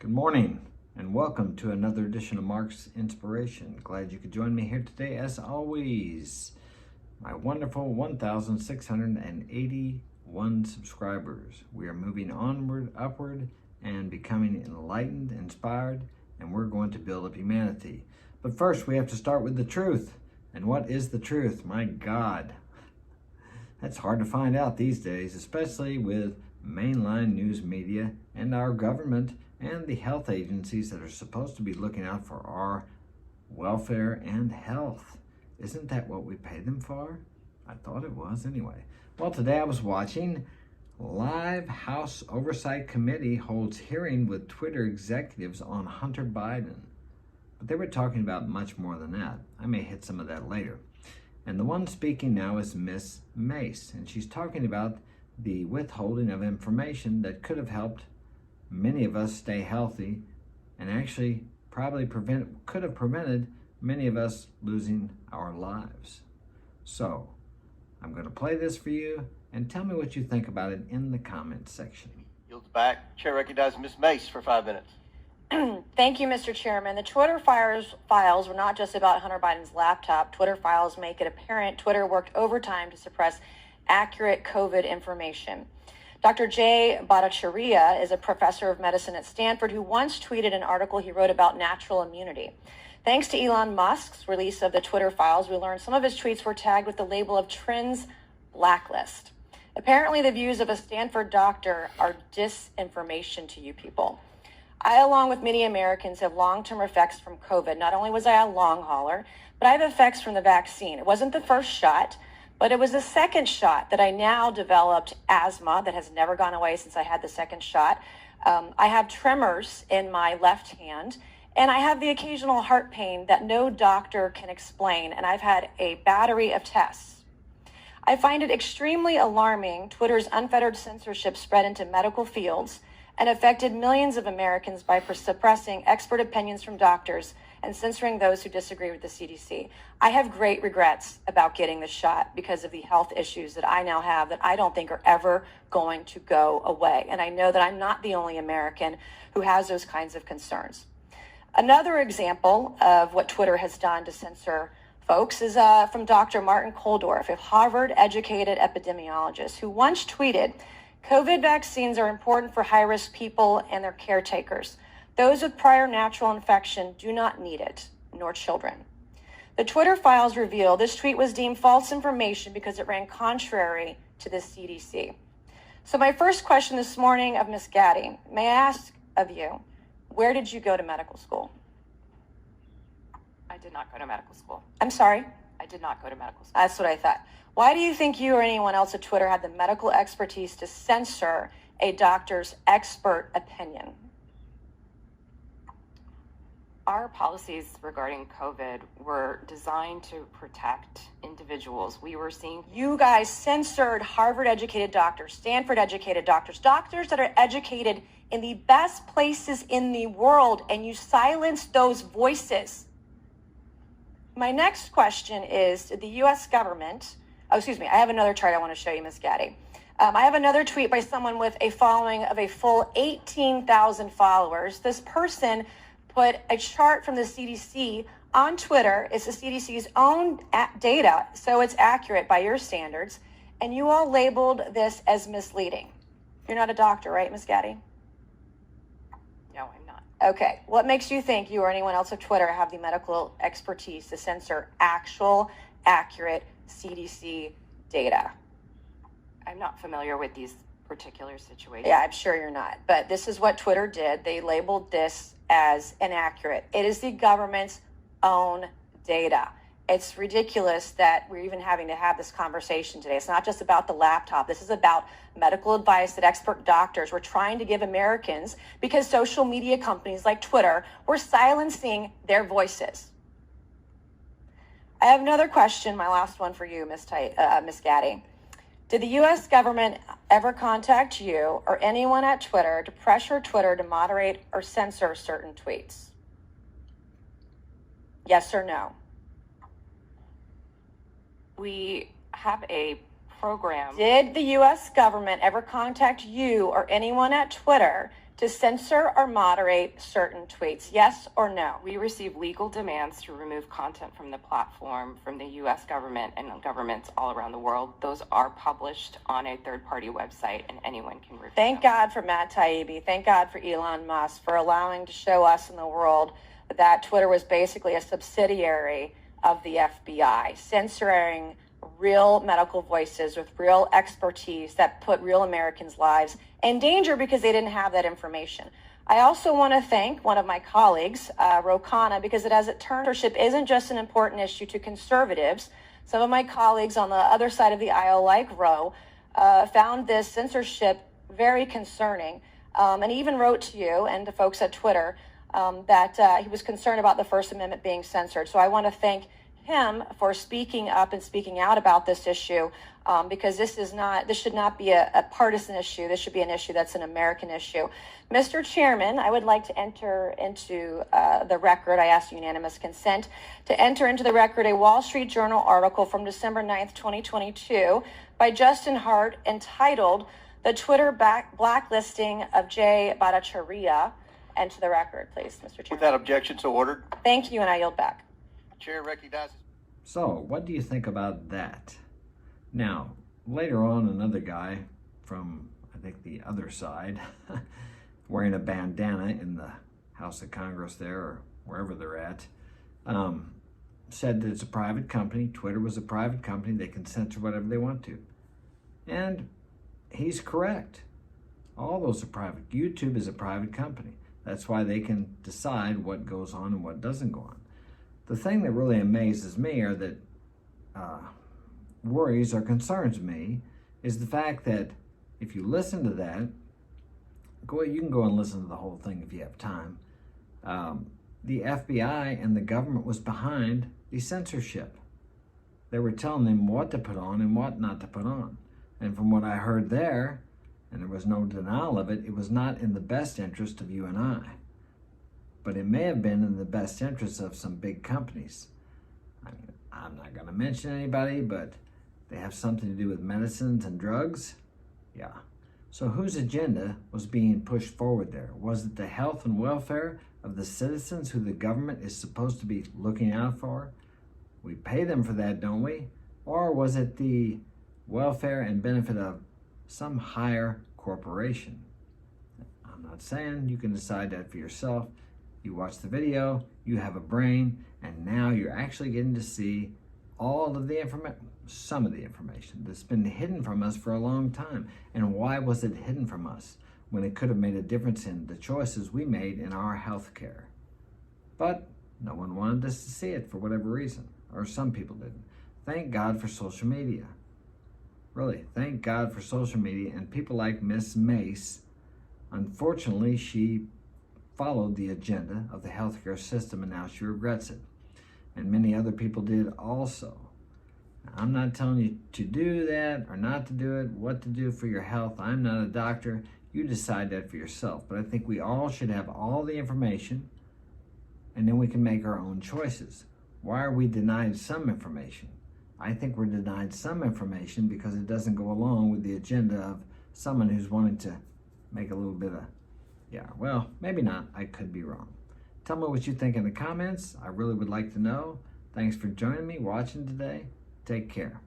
Good morning and welcome to another edition of Mark's Inspiration. Glad you could join me here today as always. My wonderful 1,681 subscribers. We are moving onward, upward, and becoming enlightened, inspired, and we're going to build up humanity. But first we have to start with the truth. And what is the truth? My God. That's hard to find out these days, especially with mainline news media and our government and the health agencies that are supposed to be looking out for our welfare and health. Isn't that what we pay them for? I thought it was anyway. Well, today I was watching Live House Oversight Committee holds hearing with Twitter executives on Hunter Biden. But they were talking about much more than that. I may hit some of that later. And the one speaking now is Miss Mace, and she's talking about the withholding of information that could have helped many of us stay healthy and actually probably could have prevented many of us losing our lives. So I'm going to play this for you and tell me what you think about it in the comments section. Yields back. Chair recognizes Ms. Mace for 5 minutes. Thank you, Mr. Chairman. The Twitter files were not just about Hunter Biden's laptop. Twitter files make it apparent Twitter worked overtime to suppress accurate COVID information. Dr. Jay Bhattacharya is a professor of medicine at Stanford who once tweeted an article he wrote about natural immunity. Thanks to Elon Musk's release of the Twitter files, we learned some of his tweets were tagged with the label of Trends Blacklist. Apparently, the views of a Stanford doctor are disinformation to you people. I, along with many Americans, have long-term effects from COVID. Not only was I a long hauler, but I have effects from the vaccine. It wasn't the first shot, but it was the second shot that I now developed asthma that has never gone away since I had the second shot. I have tremors in my left hand, and I have the occasional heart pain that no doctor can explain, and I've had a battery of tests. I find it extremely alarming Twitter's unfettered censorship spread into medical fields and affected millions of Americans by suppressing expert opinions from doctors and censoring those who disagree with the CDC. I have great regrets about getting the shot because of the health issues that I now have that I don't think are ever going to go away. And I know that I'm not the only American who has those kinds of concerns. Another example of what Twitter has done to censor folks is from Dr. Martin Koldorf, a Harvard-educated epidemiologist who once tweeted, "COVID vaccines are important for high-risk people and their caretakers. Those with prior natural infection do not need it, nor children." The Twitter files reveal this tweet was deemed false information because it ran contrary to the CDC. So my first question this morning of Ms. Gaddy, may I ask of you, where did you go to medical school? I did not go to medical school. I'm sorry? I did not go to medical school. That's what I thought. Why do you think you or anyone else at Twitter had the medical expertise to censor a doctor's expert opinion? Our policies regarding COVID were designed to protect individuals. We were seeing... You guys censored Harvard-educated doctors, Stanford-educated doctors, doctors that are educated in the best places in the world, and you silenced those voices. My next question is, did the U.S. government... I have another chart I want to show you, Ms. Gaddy. I have another tweet by someone with a following of a full 18,000 followers. This person put a chart from the CDC on Twitter. It's the CDC's own data, so it's accurate by your standards. And you all labeled this as misleading. You're not a doctor, right, Ms. Gaddy? No, I'm not. Okay. What makes you think you or anyone else at Twitter have the medical expertise to censor actual, accurate CDC data? I'm not familiar with these particular situations. Yeah, I'm sure you're not. But this is what Twitter did. They labeled this as inaccurate. It is the government's own data. It's ridiculous that we're even having to have this conversation today. It's not just about the laptop. This is about medical advice that expert doctors were trying to give Americans because social media companies like Twitter were silencing their voices. I have another question, my last one for you, Ms. Gaddy. Did the U.S. government ever contact you or anyone at Twitter to pressure Twitter to moderate or censor certain tweets? Yes or no? We have a program. Did the U.S. government ever contact you or anyone at Twitter to censor or moderate certain tweets? Yes or no? We receive legal demands to remove content from the platform from the U.S. government and governments all around the world. Those are published on a third-party website, and anyone can review Thank them. God for Matt Taibbi. Thank God for Elon Musk for allowing to show us in the world that Twitter was basically a subsidiary of the FBI, censoring real medical voices with real expertise that put real Americans' lives in danger because they didn't have that information. I also want to thank one of my colleagues, Rokana, because censorship isn't just an important issue to conservatives. Some of my colleagues on the other side of the aisle, like Ro, found this censorship very concerning, and even wrote to you and to folks at Twitter that he was concerned about the First Amendment being censored. So I want to thank him for speaking up and speaking out about this issue, because this should not be a partisan issue. This should be an issue that's an American issue. Mr. Chairman, I would like to enter into the record, I ask unanimous consent, to enter into the record a Wall Street Journal article from December 9th, 2022 by Justin Hart entitled "The Twitter Blacklisting of Jay Bhattacharya." Enter the record, please, Mr. Chairman. Without objection, so ordered. Thank you, and I yield back. Chair recognizes. So, what do you think about that? Now, later on, another guy from, I think, the other side, wearing a bandana in the House of Congress there, or wherever they're at, said that it's a private company. Twitter was a private company. They can censor whatever they want to. And he's correct. All those are private. YouTube is a private company. That's why they can decide what goes on and what doesn't go on. The thing that really amazes me, or that worries or concerns me, is the fact that if you listen to that, you can go and listen to the whole thing if you have time. The FBI and the government was behind the censorship. They were telling them what to put on and what not to put on. And from what I heard there, and there was no denial of it, it was not in the best interest of you and I. But it may have been in the best interest of some big companies. I mean, I'm not going to mention anybody, but they have something to do with medicines and drugs. Yeah. So whose agenda was being pushed forward there? Was it the health and welfare of the citizens who the government is supposed to be looking out for? We pay them for that, don't we? Or was it the welfare and benefit of some higher corporation? I'm not saying you can decide that for yourself. You watch the video, you have a brain, and now you're actually getting to see all of the information, some of the information that's been hidden from us for a long time. And why was it hidden from us when it could have made a difference in the choices we made in our health care? But no one wanted us to see it for whatever reason, or some people didn't. Thank God for social media. Really, thank God for social media and people like Miss Mace. Unfortunately, she followed the agenda of the healthcare system, and now she regrets it. And many other people did also. Now, I'm not telling you to do that or not to do it, what to do for your health. I'm not a doctor. You decide that for yourself. But I think we all should have all the information, and then we can make our own choices. Why are we denied some information? I think we're denied some information because it doesn't go along with the agenda of someone who's wanting to make a little bit of, well, maybe not. I could be wrong. Tell me what you think in the comments. I really would like to know. Thanks for joining me, watching today. Take care.